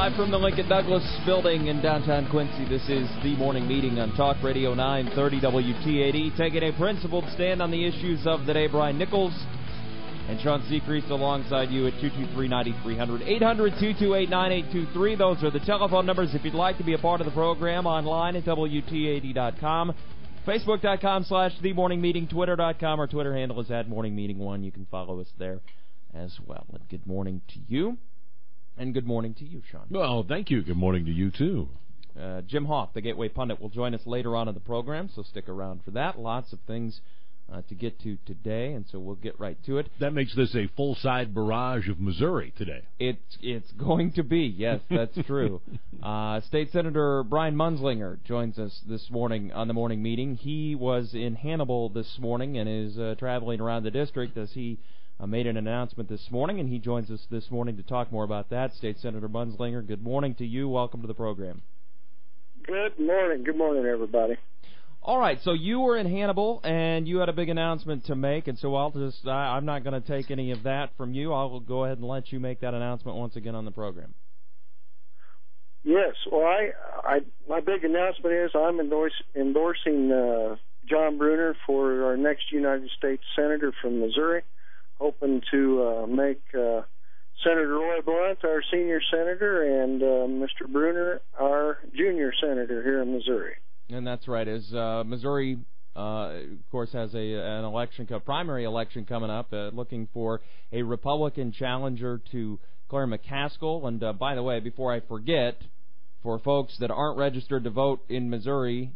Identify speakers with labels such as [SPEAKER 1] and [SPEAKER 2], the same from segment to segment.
[SPEAKER 1] Live from the Lincoln Douglas building in downtown Quincy, this is the morning meeting on Talk Radio 930 WTAD, taking a principled stand on the issues of the day. Brian Nichols and Sean Seacrease alongside you at 223-9300, 800-228-9823. Those are the telephone numbers if you'd like to be a part of the program, online at WTAD.com, Facebook.com/TheMorningMeeting, Twitter.com. Our Twitter handle is @MorningMeeting1. You can follow us there as well. And good morning to you. And good morning to you, Sean.
[SPEAKER 2] Well, thank you. Good morning to you, too.
[SPEAKER 1] Jim Hoff, the Gateway Pundit, will join us later on in the program, so stick around for that. Lots of things to get to today, and so we'll get right to it.
[SPEAKER 2] That makes this a full-side barrage of Missouri today.
[SPEAKER 1] It's going to be, yes, that's true. State Senator Brian Munzlinger joins us this morning on the morning meeting. He was in Hannibal this morning and is traveling around the district as he made an announcement this morning, and he joins us this morning to talk more about that. State Senator Munzlinger, good morning to you. Welcome to the program.
[SPEAKER 3] Good morning. Good morning, everybody.
[SPEAKER 1] All right, so you were in Hannibal, and you had a big announcement to make, and so I'm not going to take any of that from you. I'll go ahead and let you make that announcement once again on the program.
[SPEAKER 3] Yes, well, my big announcement is I'm endorsing John Brunner for our next United States Senator from Missouri, hoping to make Senator Roy Blunt our senior senator and Mr. Brunner our junior senator here in Missouri.
[SPEAKER 1] And that's right. As Missouri, of course, has an election, primary election coming up, looking for a Republican challenger to Claire McCaskill. And by the way, before I forget, for folks that aren't registered to vote in Missouri,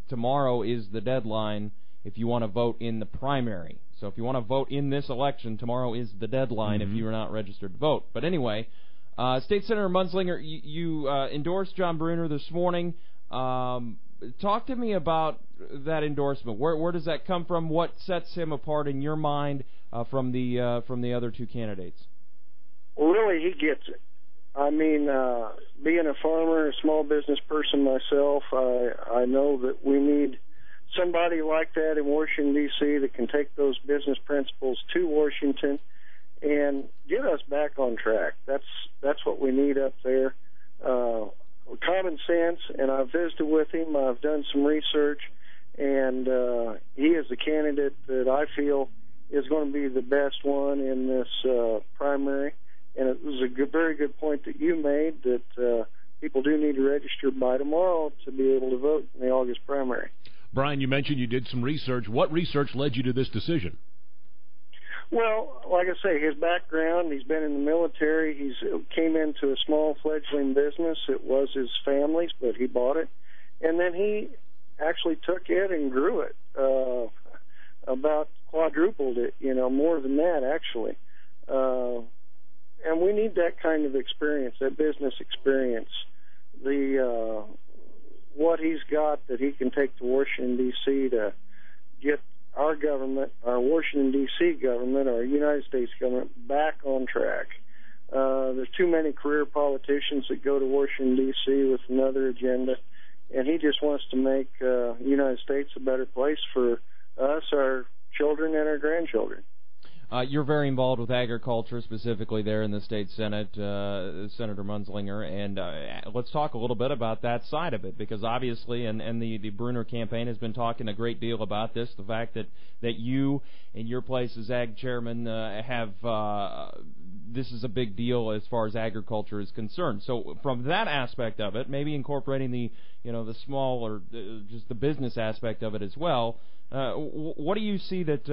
[SPEAKER 1] tomorrow is the deadline if you want to vote in the primary. So if you want to vote in this election, tomorrow is the deadline if you are not registered to vote. But anyway, State Senator Munzlinger, you endorsed John Brunner this morning. Talk to me about that endorsement. Where does that come from? What sets him apart in your mind from the other two candidates?
[SPEAKER 3] Well, really, he gets it. I mean, being a farmer, a small business person myself, I know that we need somebody like that in Washington, D.C. that can take those business principles to Washington and get us back on track. That's what we need up there. Common sense, and I've visited with him. I've done some research, and he is the candidate that I feel is going to be the best one in this primary. And it was a very good point that you made that people do need to register by tomorrow to be able to vote in the August primary.
[SPEAKER 2] Brian, you mentioned you did some research. What research led you to this decision?
[SPEAKER 3] Well, like I say, his background, he's been in the military. He came into a small fledgling business. It was his family's, but he bought it. And then he actually took it and grew it, about quadrupled it, more than that, actually. And we need that kind of experience, that business experience. What he's got that he can take to Washington, D.C. to get our government, our Washington, D.C. government, our United States government back on track. There's too many career politicians that go to Washington, D.C. with another agenda, and he just wants to make the United States a better place for us, our children, and our grandchildren.
[SPEAKER 1] You're very involved with agriculture, specifically there in the state Senate, Senator Munzlinger, and let's talk a little bit about that side of it, because obviously, and the Brunner campaign has been talking a great deal about this, the fact that you, in your place as ag chairman, have this is a big deal as far as agriculture is concerned. So from that aspect of it, maybe incorporating the small or just the business aspect of it as well, what do you see that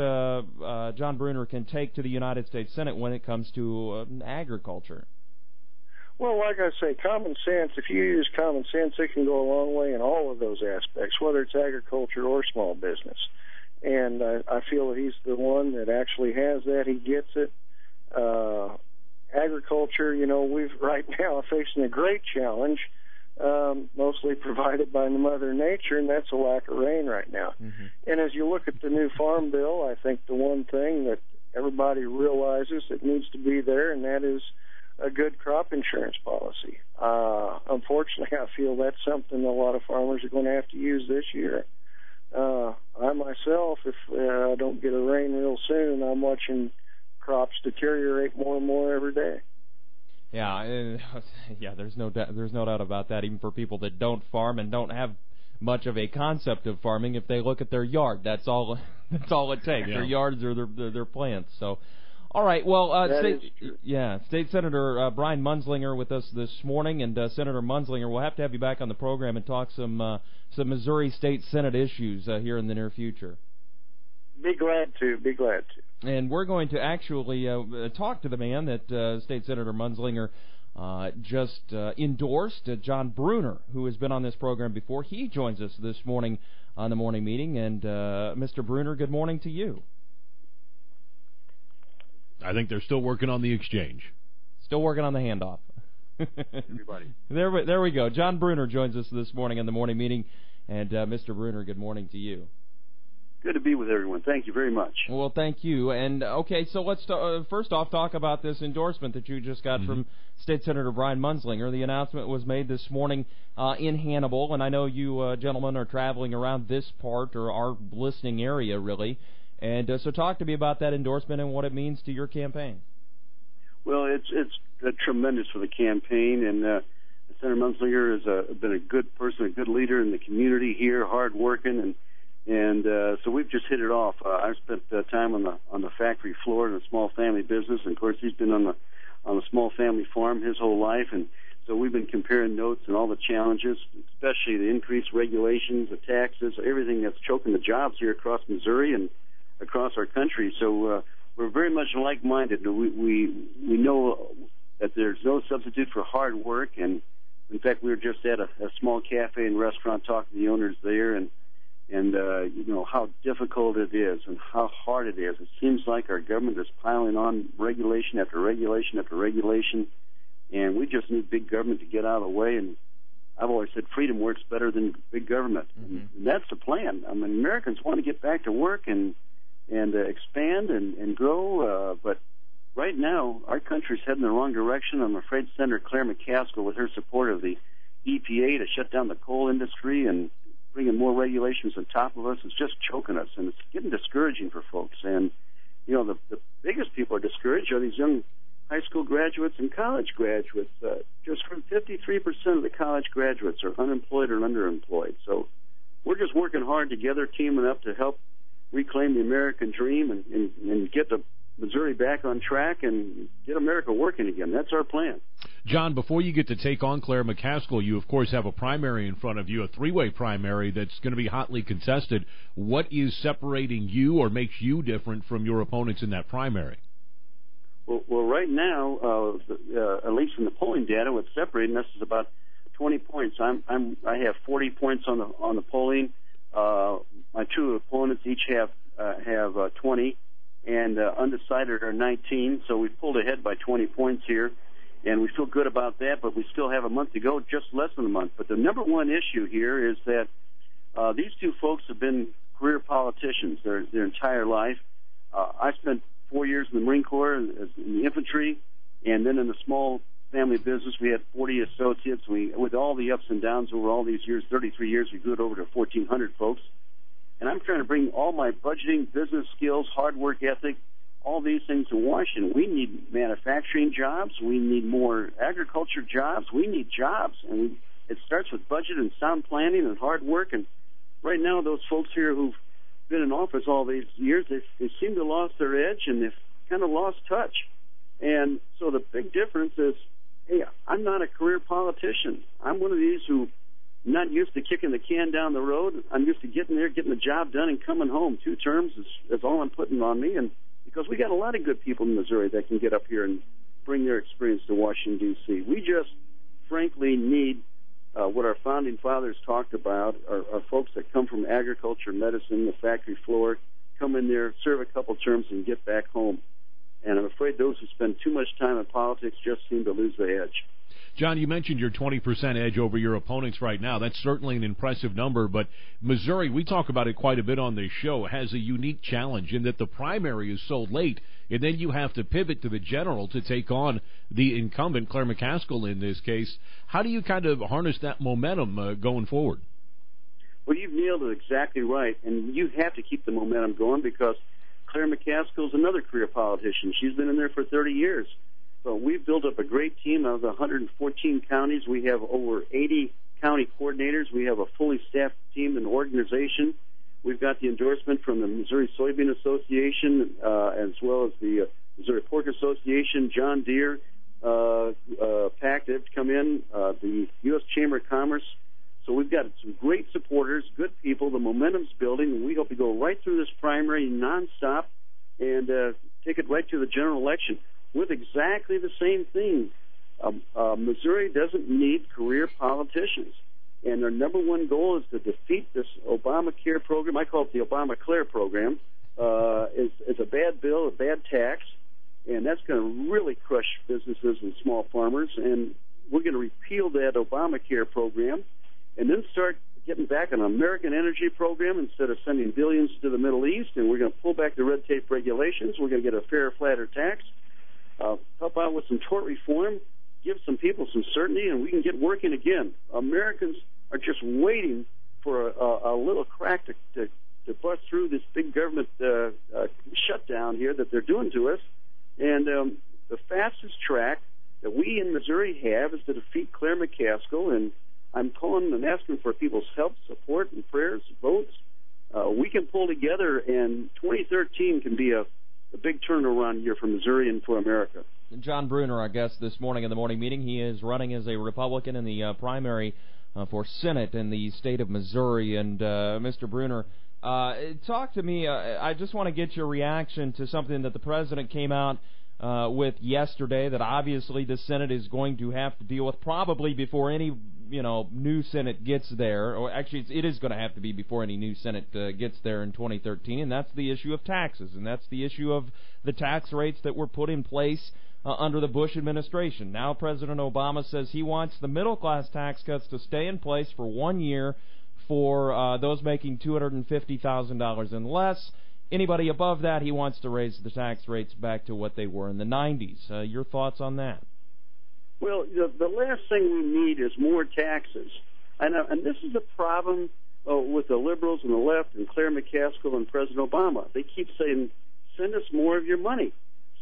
[SPEAKER 1] John Brunner can take to the United States Senate when it comes to agriculture?
[SPEAKER 3] Well, like I say, common sense, if you use common sense, it can go a long way in all of those aspects, whether it's agriculture or small business. And I feel that he's the one that actually has that. He gets it. Agriculture, we've right now facing a great challenge, mostly provided by Mother Nature, and that's a lack of rain right now. And as you look at the new Farm Bill, I think the one thing that everybody realizes that needs to be there, and that is a good crop insurance policy. Unfortunately, I feel that's something a lot of farmers are going to have to use this year. I myself, if I don't get a rain real soon, I'm watching crops deteriorate more and more every day.
[SPEAKER 1] Yeah, there's no doubt about that. Even for people that don't farm and don't have much of a concept of farming, if they look at their yard, that's all it takes.
[SPEAKER 2] Yeah.
[SPEAKER 1] Their yards or their plants. So, all right. Well, State Senator Brian Munzlinger with us this morning, and Senator Munzlinger, we'll have to have you back on the program and talk some Missouri State Senate issues here in the near future.
[SPEAKER 3] Be glad to.
[SPEAKER 1] And we're going to actually talk to the man that State Senator Munzlinger just endorsed, John Brunner, who has been on this program before. He joins us this morning on the morning meeting. And, Mr. Brunner, good morning to you.
[SPEAKER 2] I think they're still working on the exchange.
[SPEAKER 1] Still working on the handoff.
[SPEAKER 3] Everybody.
[SPEAKER 1] There we go. John Brunner joins us this morning on the morning meeting. And, Mr. Brunner, good morning to you.
[SPEAKER 4] Good to be with everyone. Thank you very much.
[SPEAKER 1] Well, thank you. And, okay, so let's first off talk about this endorsement that you just got from State Senator Brian Munzlinger. The announcement was made this morning in Hannibal, and I know you gentlemen are traveling around this part or our listening area, really. And so talk to me about that endorsement and what it means to your campaign.
[SPEAKER 4] Well, it's tremendous for the campaign, and Senator Munzlinger has been a good person, a good leader in the community here, hard-working, and so we've just hit it off. I've spent time on the factory floor in a small family business, and of course he's been on a small family farm his whole life, and so we've been comparing notes and all the challenges, especially the increased regulations, the taxes, everything that's choking the jobs here across Missouri and across our country. So we're very much like-minded. We know that there's no substitute for hard work, and in fact we were just at a small cafe and restaurant talking to the owners there, and you know how difficult it is and how hard it is. It seems like our government is piling on regulation after regulation after regulation, and we just need big government to get out of the way. And I've always said freedom works better than big government, and that's the plan. I mean, Americans want to get back to work and expand and grow, but right now our country's heading in the wrong direction. I'm afraid Senator Claire McCaskill, with her support of the EPA to shut down the coal industry and bringing more regulations on top of us, is just choking us, and it's getting discouraging for folks. And, you know, the biggest people are discouraged are these young high school graduates and college graduates. Just 53% of the college graduates are unemployed or underemployed. So we're just working hard together, teaming up to help reclaim the American dream and get the Missouri back on track and get America working again. That's our plan.
[SPEAKER 2] John, before you get to take on Claire McCaskill, you, of course, have a primary in front of you, a three-way primary that's going to be hotly contested. What is separating you or makes you different from your opponents in that primary?
[SPEAKER 4] Well, right now, at least in the polling data, what's separating us is about 20 points. I have 40 points on the polling. My two opponents each have 20. And undecided are 19, so we pulled ahead by 20 points here, and we feel good about that, but we still have a month to go, just less than a month. But the number one issue here is that these two folks have been career politicians their entire life. I spent 4 years in the Marine Corps in the infantry, and then in the small family business. We had 40 associates. With all the ups and downs over all these years, 33 years, we grew it over to 1,400 folks. And I'm trying to bring all my budgeting, business skills, hard work ethic, all these things to Washington. We need manufacturing jobs. We need more agriculture jobs. We need jobs. And it starts with budget and sound planning and hard work. And right now, those folks here who've been in office all these years, they seem to have lost their edge, and they've kind of lost touch. And so the big difference is, hey, I'm not a career politician. I'm one of these who not used to kicking the can down the road. I'm used to getting there, getting the job done, and coming home. 2 terms is all I'm putting on me, and because we got a lot of good people in Missouri that can get up here and bring their experience to Washington, D.C. We just, frankly, need what our founding fathers talked about, are folks that come from agriculture, medicine, the factory floor, come in there, serve a couple terms, and get back home. And I'm afraid those who spend too much time in politics just seem to lose the edge.
[SPEAKER 2] John, you mentioned your 20% edge over your opponents right now. That's certainly an impressive number, but Missouri, we talk about it quite a bit on this show, has a unique challenge in that the primary is so late, and then you have to pivot to the general to take on the incumbent, Claire McCaskill in this case. How do you kind of harness that momentum going forward?
[SPEAKER 4] Well, you've nailed it exactly right, and you have to keep the momentum going because Claire McCaskill is another career politician. She's been in there for 30 years. So we've built up a great team. Out of the 114 counties, we have over 80 county coordinators. We have a fully staffed team and organization. We've got the endorsement from the Missouri Soybean Association, as well as the Missouri Pork Association, John Deere, PAC, they've come in, the U.S. Chamber of Commerce. So we've got some great supporters, good people. The momentum's building, and we hope to go right through this primary nonstop and take it right to the general election with exactly the same thing. Missouri doesn't need career politicians. And their number one goal is to defeat this Obamacare program. I call it the Obamacare program. It's a bad bill, a bad tax, and that's going to really crush businesses and small farmers. And we're going to repeal that Obamacare program and then start getting back on an American energy program instead of sending billions to the Middle East. And we're going to pull back the red tape regulations. We're going to get a fair, flatter tax, help out with some tort reform, give some people some certainty, and we can get working again. Americans are just waiting for a little crack to bust through this big government shutdown here that they're doing to us. And the fastest track that we in Missouri have is to defeat Claire McCaskill, and I'm calling and asking for people's help, support, and prayers, votes. We can pull together, and 2013 can be a big turnaround year for Missouri and for America.
[SPEAKER 1] John Brunner, our guest this morning in the morning meeting. He is running as a Republican in the primary for Senate in the state of Missouri. And Mr. Brunner, talk to me. I just want to get your reaction to something that the president came out with yesterday that obviously the Senate is going to have to deal with probably before any new Senate gets there. Or actually, it is going to have to be before any new Senate gets there in 2013, and that's the issue of taxes, and that's the issue of the tax rates that were put in place under the Bush administration. Now President Obama says he wants the middle-class tax cuts to stay in place for 1 year for those making $250,000 and less. Anybody above that, he wants to raise the tax rates back to what they were in the 90s. Your thoughts on that?
[SPEAKER 4] Well, the last thing we need is more taxes. And this is the problem with the liberals and the left and Claire McCaskill and President Obama. They keep saying, send us more of your money.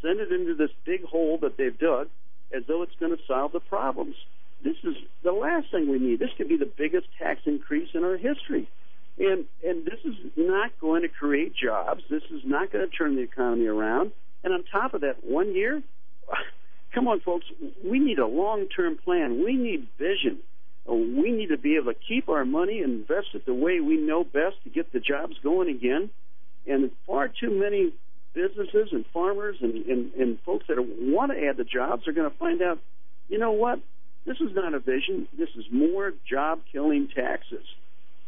[SPEAKER 4] Send it into this big hole that they've dug as though it's going to solve the problems. This is the last thing we need. This could be the biggest tax increase in our history. And this is not going to create jobs. This is not going to turn the economy around. And on top of that, 1 year? Come on, folks. We need a long-term plan. We need vision. We need to be able to keep our money and invest it the way we know best to get the jobs going again. And far too many businesses and farmers and folks that want to add the jobs are going to find out, you know what? This is not a vision. This is more job-killing taxes.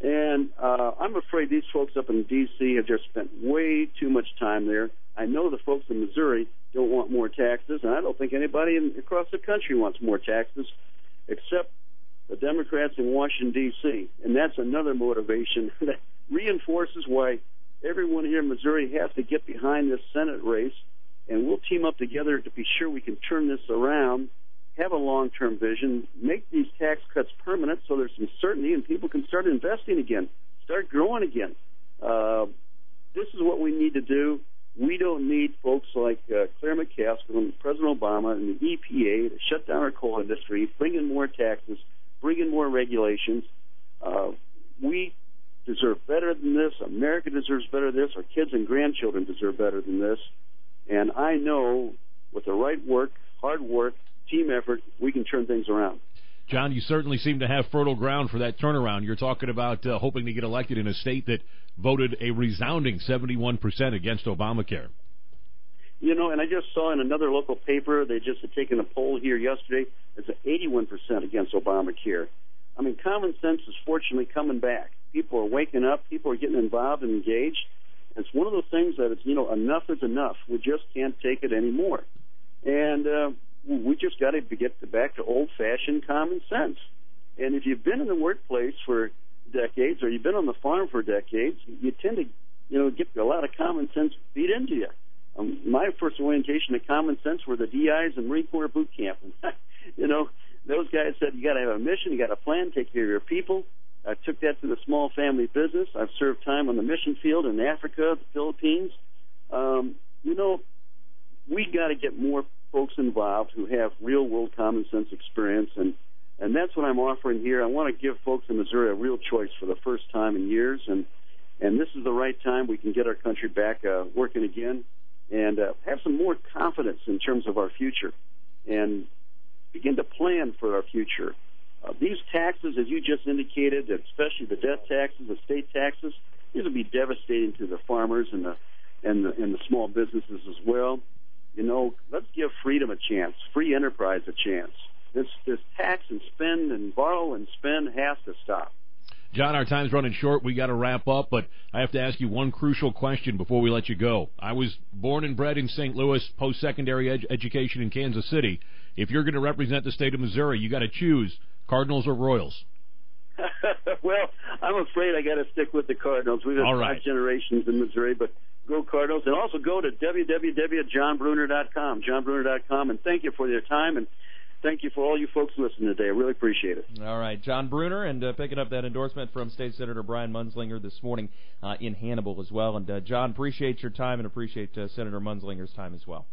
[SPEAKER 4] And I'm afraid these folks up in D.C. have just spent way too much time there. I know the folks in Missouri don't want more taxes, and I don't think anybody across the country wants more taxes except the Democrats in Washington, D.C. And that's another motivation that reinforces why everyone here in Missouri has to get behind this Senate race, and we'll team up together to be sure we can turn this around, have a long-term vision, make these tax cuts permanent so there's some certainty and people can start investing again, start growing again. This is what we need to do. We don't need folks like Claire McCaskill and President Obama and the EPA to shut down our coal industry, bring in more taxes, bring in more regulations. We deserve better than this. America deserves better than this. Our kids and grandchildren deserve better than this. And I know with the right work, hard work, team effort, we can turn things around.
[SPEAKER 2] John, you certainly seem to have fertile ground for that turnaround. You're talking about hoping to get elected in a state that voted a resounding 71% against Obamacare.
[SPEAKER 4] You know, and I just saw in another local paper, they just had taken a poll here yesterday, it's 81% against Obamacare. I mean, common sense is fortunately coming back. People are waking up. People are getting involved and engaged. It's one of those things that it's, enough is enough. We just can't take it anymore. And we just got to get back to old-fashioned common sense. And if you've been in the workplace for decades or you've been on the farm for decades, you tend to, get a lot of common sense beat into you. My first orientation to common sense were the DIs and Marine Corps boot camp. Those guys said you got to have a mission, you got a plan, take care of your people. I took that to the small family business. I've served time on the mission field in Africa, the Philippines. We got to get more folks involved who have real-world common sense experience, and that's what I'm offering here. I want to give folks in Missouri a real choice for the first time in years, and this is the right time we can get our country back working again and have some more confidence in terms of our future and begin to plan for our future. These taxes, as you just indicated, especially the death taxes, the state taxes, these will be devastating to the farmers and the small businesses as well. You know, let's give freedom a chance, free enterprise a chance. This tax and spend and borrow and spend has to stop.
[SPEAKER 2] John, our time's running short. We got to wrap up, but I have to ask you one crucial question before we let you go. I was born and bred in St. Louis, post-secondary education in Kansas City. If you're going to represent the state of Missouri, you got to choose Cardinals or Royals.
[SPEAKER 4] Well, I'm afraid I got to stick with the Cardinals. We've had 5 generations in Missouri, but go Cardinals. And also go to www.johnbrunner.com, johnbrunner.com, and thank you for your time, and thank you for all you folks listening today. I really appreciate it.
[SPEAKER 1] All right, John Brunner, and picking up that endorsement from State Senator Brian Munzlinger this morning in Hannibal as well. And, John, appreciate your time and appreciate Senator Munzlinger's time as well.